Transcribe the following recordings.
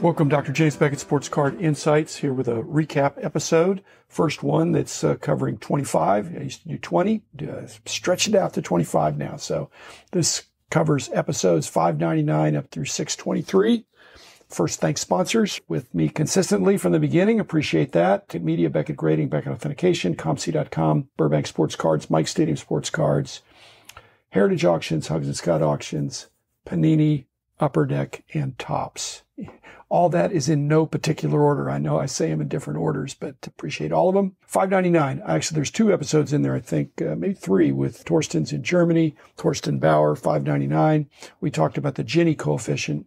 Welcome, Dr. James Beckett, Sports Card Insights, here with a recap episode. First one that's covering 25. I used to do 20, stretch it out to 25 now. So this covers episodes 599 up through 623. First, thanks sponsors with me consistently from the beginning. Appreciate that. Tech Media, Beckett Grading, Beckett Authentication, ComC.com, Burbank Sports Cards, Mike Stadium Sports Cards, Heritage Auctions, Hugs and Scott Auctions, Panini, Upper Deck, and Topps. All that is in no particular order. I know I say them in different orders, but appreciate all of them. 599. Actually, there's two episodes in there, I think, maybe three, with Torsten's in Germany, Torsten Bauer, 599. We talked about the Gini coefficient,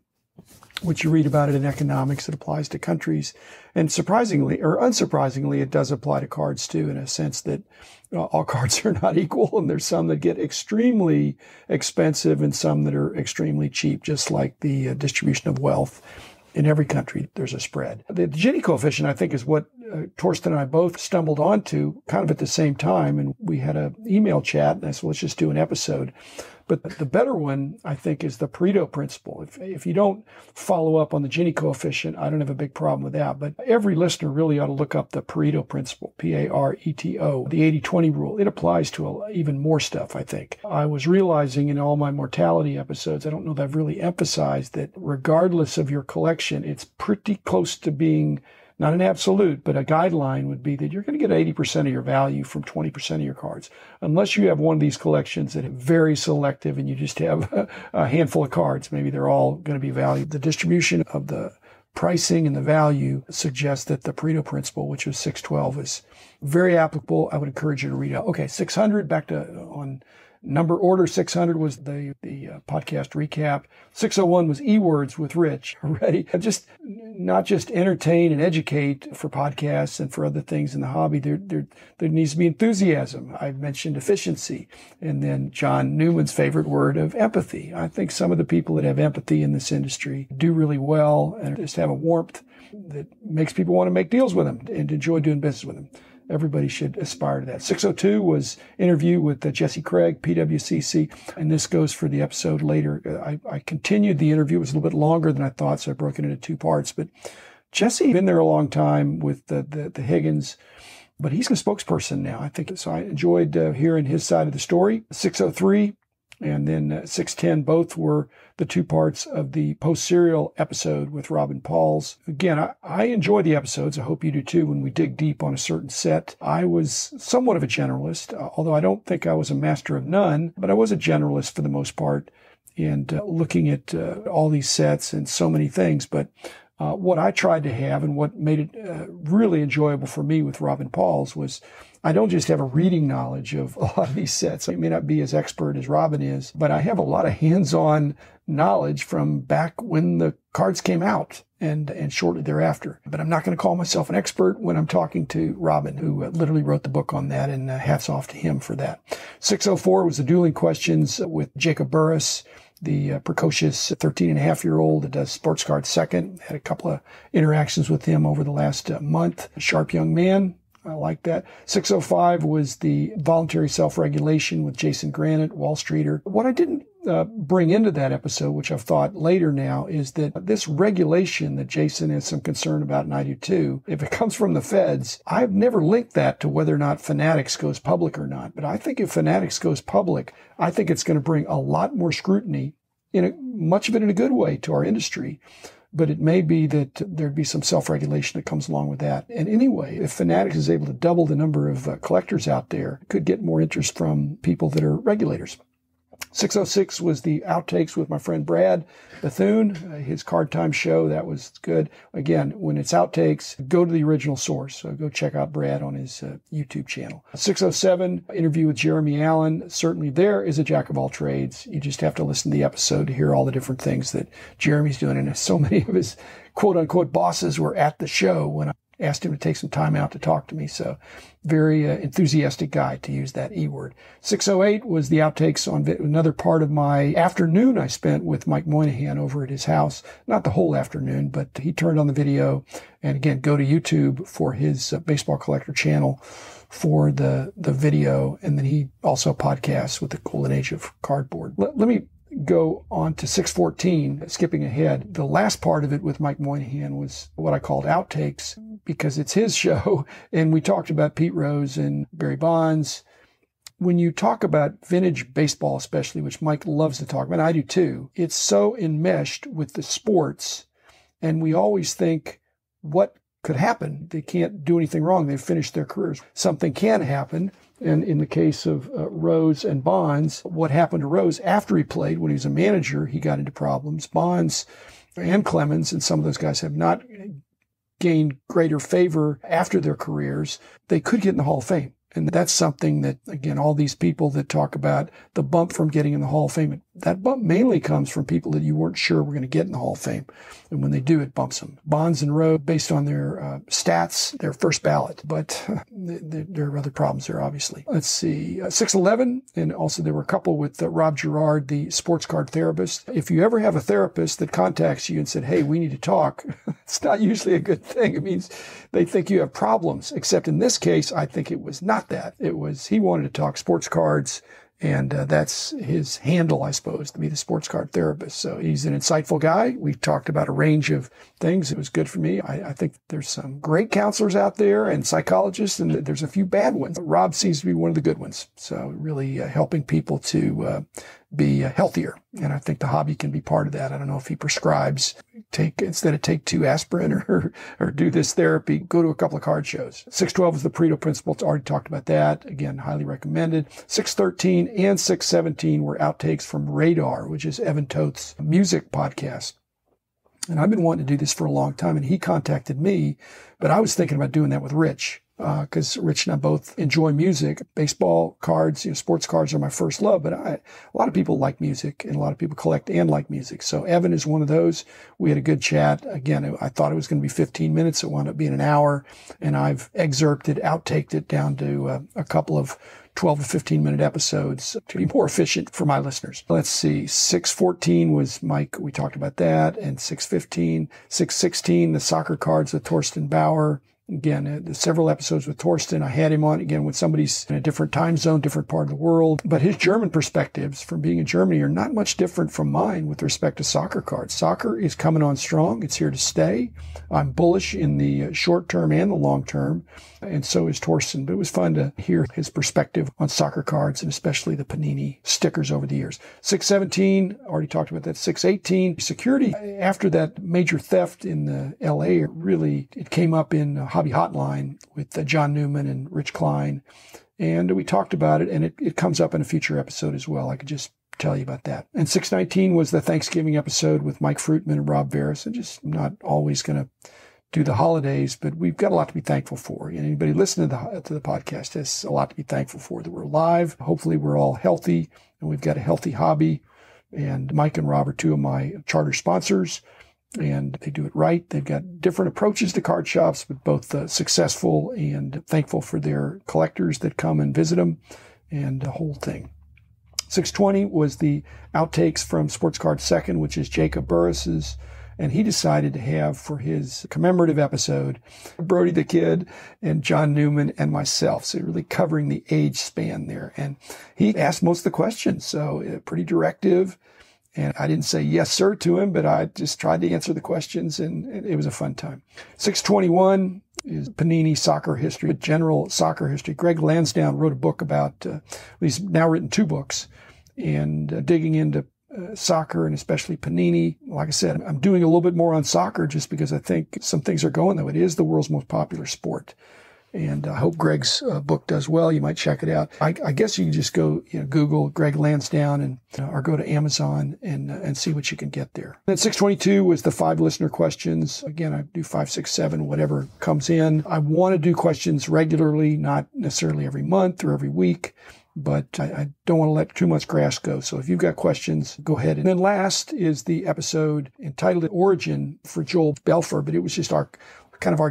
which you read about it in economics. It applies to countries. And surprisingly, or unsurprisingly, it does apply to cards too, in a sense that all cards are not equal. And there's some that get extremely expensive and some that are extremely cheap, just like the distribution of wealth. In every country, there's a spread. The Gini coefficient, I think, is what Torsten and I both stumbled onto kind of at the same time. And we had an email chat, and I said, let's just do an episode. But the better one, I think, is the Pareto principle. If you don't follow up on the Gini coefficient, I don't have a big problem with that. But every listener really ought to look up the Pareto principle, Pareto, the 80-20 rule. It applies to even more stuff, I think. I was realizing in all my mortality episodes, I don't know that I've really emphasized that regardless of your collection, it's pretty close to being not an absolute, but a guideline would be that you're going to get 80% of your value from 20% of your cards. Unless you have one of these collections that are very selective and you just have a handful of cards, maybe they're all going to be valued. The distribution of the pricing and the value suggests that the Pareto principle, which was 612, is very applicable. I would encourage you to read it. Okay, 600, back to on number order. 600 was the podcast recap. 601 was eWords with Rich already. Just not just entertain and educate for podcasts and for other things in the hobby. There needs to be enthusiasm. I've mentioned efficiency, and then John Newman's favorite word of empathy. I think some of the people that have empathy in this industry do really well and just have a warmth that makes people want to make deals with them and enjoy doing business with them. Everybody should aspire to that. 602 was interview with Jesse Craig, PWCC, and this goes for the episode later. I continued the interview. It was a little bit longer than I thought, so I broke it into two parts. But Jesse been there a long time with the Higgins, but he's a spokesperson now, I think. So I enjoyed hearing his side of the story. 603 and then 610, both were the two parts of the post-serial episode with Robin Pauls. Again, I enjoy the episodes. I hope you do too when we dig deep on a certain set. I was somewhat of a generalist, although I don't think I was a master of none, but I was a generalist for the most part, and looking at all these sets and so many things. But what I tried to have and what made it really enjoyable for me with Robin Pauls was I don't just have a reading knowledge of a lot of these sets. I may not be as expert as Robin is, but I have a lot of hands-on knowledge from back when the cards came out and shortly thereafter. But I'm not going to call myself an expert when I'm talking to Robin, who literally wrote the book on that, and hats off to him for that. 604 was the dueling questions with Jacob Burris, the precocious 13-and-a-half-year-old that does Sports Card Second. Had a couple of interactions with him over the last month. Sharp young man. I like that. 605 was the voluntary self-regulation with Jason Granite, Wall Streeter. What I didn't bring into that episode, which I've thought later now, is that this regulation that Jason has some concern about, and I do too, if it comes from the feds, I've never linked that to whether or not Fanatics goes public or not. But I think if Fanatics goes public, I think it's going to bring a lot more scrutiny, much of it in a good way, to our industry. But it may be that there'd be some self-regulation that comes along with that. And anyway, if Fanatics is able to double the number of collectors out there, it could get more interest from people that are regulators. 606 was the outtakes with my friend Brad Bethune, his Card Time show. That was good. Again, when it's outtakes, go to the original source. So go check out Brad on his YouTube channel. 607, interview with Jeremy Allen. Certainly there is a jack of all trades. You just have to listen to the episode to hear all the different things that Jeremy's doing. And so many of his quote-unquote bosses were at the show when I asked him to take some time out to talk to me. So very enthusiastic guy, to use that E word. 608 was the outtakes on another part of my afternoon I spent with Mike Moynihan over at his house. Not the whole afternoon, but he turned on the video. And again, go to YouTube for his Baseball Collector channel for the video. And then he also podcasts with the Golden Age of Cardboard. Let me go on to 614, skipping ahead. The last part of it with Mike Moynihan was what I called outtakes because it's his show. And we talked about Pete Rose and Barry Bonds. When you talk about vintage baseball, especially, which Mike loves to talk about, I do too, it's so enmeshed with the sports. And we always think, what could happen? They can't do anything wrong. They've finished their careers. Something can happen. And in the case of Rose and Bonds, what happened to Rose after he played, when he was a manager, he got into problems. Bonds and Clemens and some of those guys have not gained greater favor after their careers. They could get in the Hall of Fame. And that's something that, again, all these people that talk about the bump from getting in the Hall of Fame, that bump mainly comes from people that you weren't sure were going to get in the Hall of Fame. And when they do, it bumps them. Bonds and Rose, based on their stats, they're first ballot. But there are other problems there, obviously. Let's see. 611, and also there were a couple with Rob Girard, the sports card therapist. If you ever have a therapist that contacts you and said, hey, we need to talk, it's not usually a good thing. It means they think you have problems. Except in this case, I think it was not that. It was, he wanted to talk sports cards, and that's his handle, I suppose, to be the sports card therapist. So he's an insightful guy. We talked about a range of things. It was good for me. I think there's some great counselors out there and psychologists, and there's a few bad ones. Rob seems to be one of the good ones. So really helping people to be healthier. And I think the hobby can be part of that. I don't know if he prescribes, instead of take 2 aspirin or do this therapy, go to a couple of card shows. 612 is the Pareto Principle. It's already talked about that. Again, highly recommended. 613 and 617 were outtakes from Radar, which is Evan Toth's music podcast. And I've been wanting to do this for a long time, and he contacted me, but I was thinking about doing that with Rich. Because Rich and I both enjoy music. Baseball cards, sports cards are my first love, but a lot of people like music, and a lot of people collect and like music. So Evan is one of those. We had a good chat. Again, I thought it was going to be 15 minutes. It wound up being an hour, and I've outtaked it down to a couple of 12 to 15 minute episodes to be more efficient for my listeners. Let's see. 614 was Mike. We talked about that. And 615, 616, the soccer cards with Torsten Bauer. Again, several episodes with Torsten. I had him on again when somebody's in a different time zone, different part of the world. But his German perspectives from being in Germany are not much different from mine with respect to soccer cards. Soccer is coming on strong. It's here to stay. I'm bullish in the short term and the long term. And so is Torsten. But it was fun to hear his perspective on soccer cards, and especially the Panini stickers over the years. 617, already talked about that. 618, security. After that major theft in the LA, it came up in Hobby Hotline with John Newman and Rich Klein. And we talked about it, and it comes up in a future episode as well. I could just tell you about that. And 619 was the Thanksgiving episode with Mike Fruitman and Rob Veras. And just not always going to do the holidays, but we've got a lot to be thankful for. And anybody listening to the podcast has a lot to be thankful for, that we're alive. Hopefully we're all healthy, and we've got a healthy hobby. And Mike and Rob are 2 of my charter sponsors, and they do it right. They've got different approaches to card shops, but both successful, and thankful for their collectors that come and visit them, and the whole thing. 620 was the outtakes from Sports Card Second, which is Jacob Burris's. And he decided to have, for his commemorative episode, Brody the Kid and John Newman and myself. So really covering the age span there. And he asked most of the questions, so pretty directive. And I didn't say yes, sir, to him, but I just tried to answer the questions, and it was a fun time. 621 is Panini soccer history, general soccer history. Greg Lansdowne wrote a book about, he's now written 2 books, and digging into soccer, and especially Panini. Like I said, I'm doing a little bit more on soccer just because I think some things are going, though. It is the world's most popular sport. And I hope Greg's book does well. You might check it out. I guess you can just go, Google Greg Lansdowne and or go to Amazon and see what you can get there. Then 622 was the 5 listener questions. Again, I do 5, 6, 7, whatever comes in. I want to do questions regularly, not necessarily every month or every week, but I don't want to let too much grass go. So if you've got questions, go ahead. And then last is the episode entitled Origin for Joel Belfer, but it was just our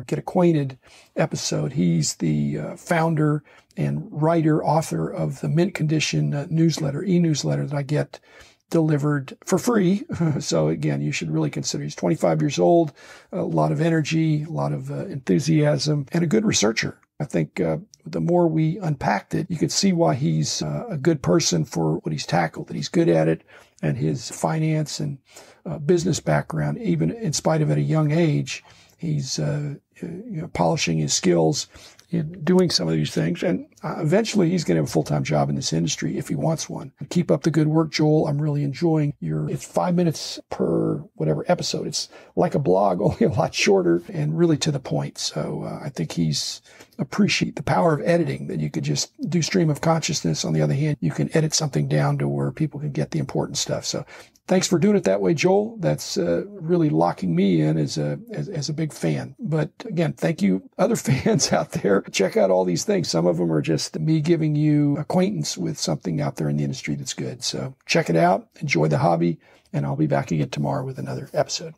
Get Acquainted episode. He's the founder and writer, author of the Mint Condition e-newsletter that I get delivered for free. So again, you should really consider. He's 25 years old, a lot of energy, a lot of enthusiasm, and a good researcher. I think the more we unpacked it, you could see why he's a good person for what he's tackled, that he's good at it, and his finance and business background, even in spite of at a young age, he's polishing his skills in doing some of these things. And eventually he's going to have a full-time job in this industry if he wants one. Keep up the good work, Joel. I'm really enjoying it's 5 minutes per whatever episode. It's like a blog, only a lot shorter and really to the point. So I think he's appreciate the power of editing, that you could just do stream of consciousness. On the other hand, you can edit something down to where people can get the important stuff. So thanks for doing it that way, Joel. That's really locking me in as a big fan. But again, thank you, other fans out there. Check out all these things. Some of them are just me giving you acquaintance with something out there in the industry that's good. So check it out. Enjoy the hobby. And I'll be back again tomorrow with another episode.